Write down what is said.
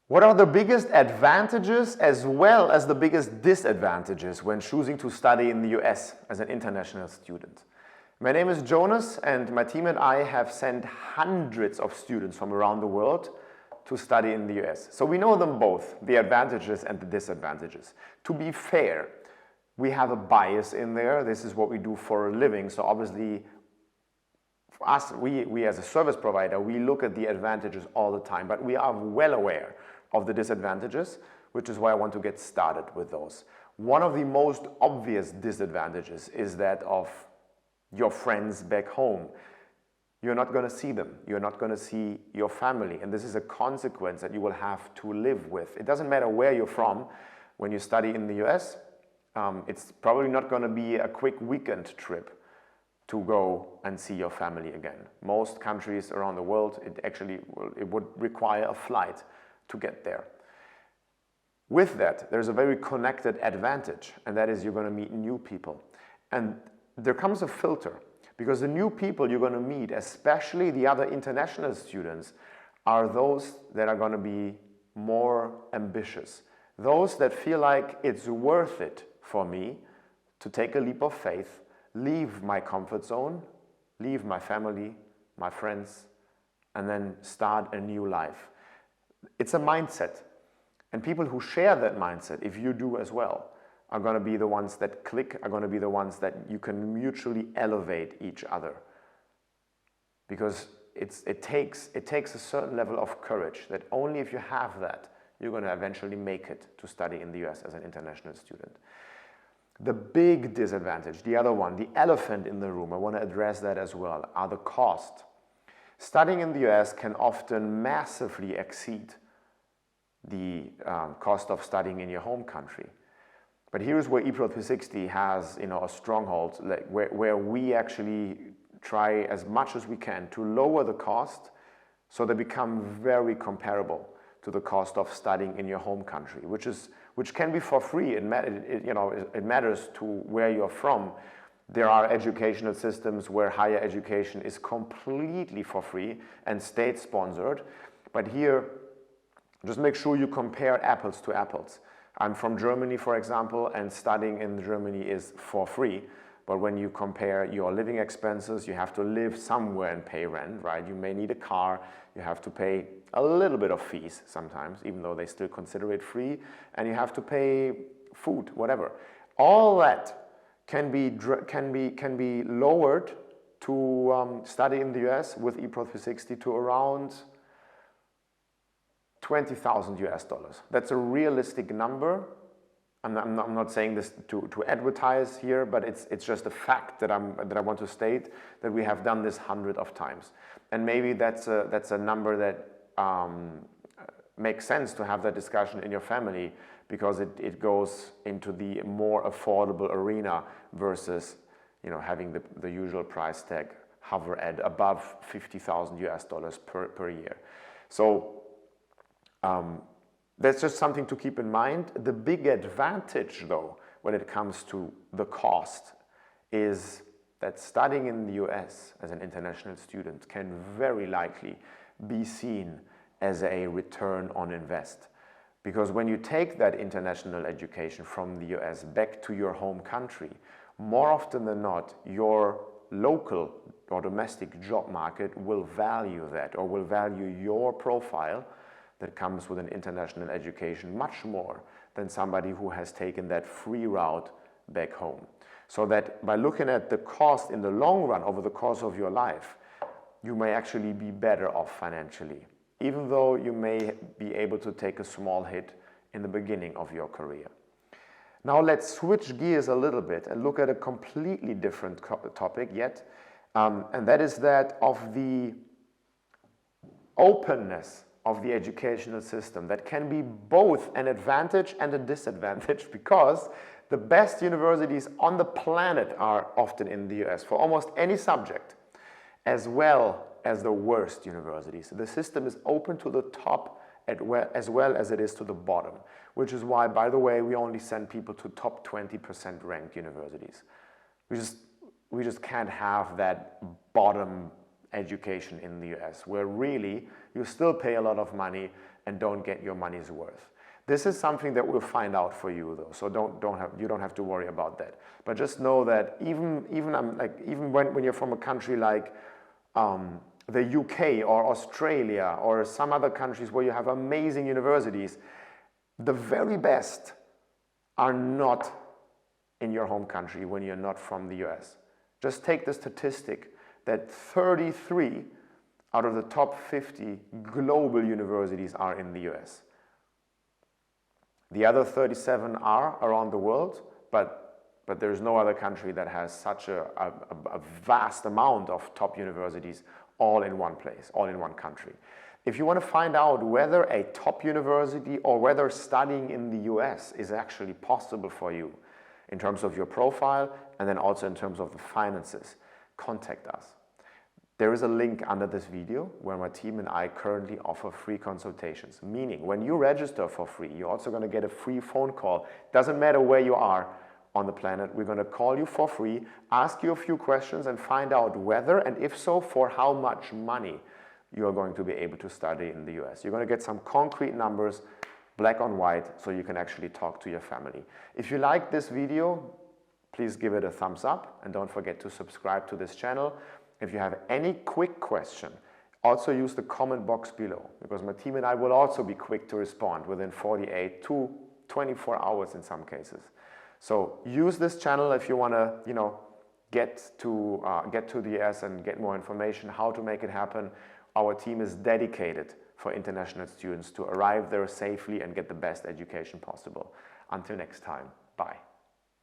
What are the biggest advantages as well as the biggest disadvantages when choosing to study in the US as an international student? My name is Jonas, and my team and I have sent hundreds of students from around the world to study in the US. So we know them both, the advantages and the disadvantages. To be fair, we have a bias in there. This is what we do for a living. So obviously, for us, we as a service provider, we look at the advantages all the time, but we are well aware of the disadvantages, which is why I want to get started with those. One of the most obvious disadvantages is that of your friends back home. You're not going to see them. You're not going to see your family. And this is a consequence that you will have to live with. It doesn't matter where you're from. When you study in the US, it's probably not going to be a quick weekend trip to go and see your family again. Most countries around the world, it would require a flight to get there. With that, there's a very connected advantage, and that is you're going to meet new people. And there comes a filter, because the new people you're going to meet, especially the other international students, are those that are going to be more ambitious. Those that feel like it's worth it for me to take a leap of faith, leave my comfort zone, leave my family, my friends, and then start a new life. It's a mindset. And people who share that mindset, if you do as well, are going to be the ones that click, are going to be the ones that you can mutually elevate each other. Because it takes a certain level of courage that only if you have that, you're going to eventually make it to study in the US as an international student. The big disadvantage, the other one, the elephant in the room, I want to address that as well, are the cost. Studying in the US can often massively exceed the cost of studying in your home country. But here's where Epro 360 has a stronghold, where we actually try as much as we can to lower the cost so they become very comparable to the cost of studying in your home country, which can be for free. It matters to where you're from. There are educational systems where higher education is completely for free and state-sponsored. But here, just make sure you compare apples to apples. I'm from Germany, for example, and studying in Germany is for free. But when you compare your living expenses, you have to live somewhere and pay rent, right? You may need a car. You have to pay a little bit of fees sometimes, even though they still consider it free. And you have to pay food, whatever. All that can be lowered to study in the US with Epro 360 to around $20,000 US. That's a realistic number. I'm not saying this to advertise here, but it's just a fact that I want to state, that we have done this hundreds of times. And maybe that's a number that makes sense to have that discussion in your family, because it goes into the more affordable arena versus having the usual price tag hover at above $50,000 US per year. So that's just something to keep in mind. The big advantage, though, when it comes to the cost, is that studying in the US as an international student can very likely be seen as a return on invest. Because when you take that international education from the US back to your home country, more often than not, your local or domestic job market will value that, or will value your profile that comes with an international education much more than somebody who has taken that free route back home. So that by looking at the cost in the long run over the course of your life, you may actually be better off financially, even though you may be able to take a small hit in the beginning of your career. Now let's switch gears a little bit and look at a completely different topic yet, and that is that of the openness of the educational system. That can be both an advantage and a disadvantage, because the best universities on the planet are often in the US for almost any subject, as well as the worst universities. The system is open to the top as well as it is to the bottom, which is why, by the way, we only send people to top 20% ranked universities. We just can't have that bottom education in the US, where really you still pay a lot of money and don't get your money's worth. This is something that we'll find out for you though, so you don't have to worry about that. But just know that even when you're from a country like the UK or Australia or some other countries where you have amazing universities, the very best are not in your home country when you're not from the US. Just take the statistic that 33 out of the top 50 global universities are in the US. The other 37 are around the world, but there's no other country that has such a vast amount of top universities all in one place, all in one country. If you want to find out whether a top university or whether studying in the US is actually possible for you in terms of your profile and then also in terms of the finances, contact us. There is a link under this video where my team and I currently offer free consultations, meaning when you register for free, you're also going to get a free phone call. Doesn't matter where you are on the planet, we're going to call you for free, ask you a few questions and find out whether, and if so, for how much money you're going to be able to study in the US. You're going to get some concrete numbers, black on white, so you can actually talk to your family. If you like this video, please give it a thumbs up and don't forget to subscribe to this channel. If you have any quick question, also use the comment box below because my team and I will also be quick to respond within 48 to 24 hours in some cases. So use this channel if you want to, get to the US and get more information, how to make it happen. Our team is dedicated for international students to arrive there safely and get the best education possible. Until next time, bye.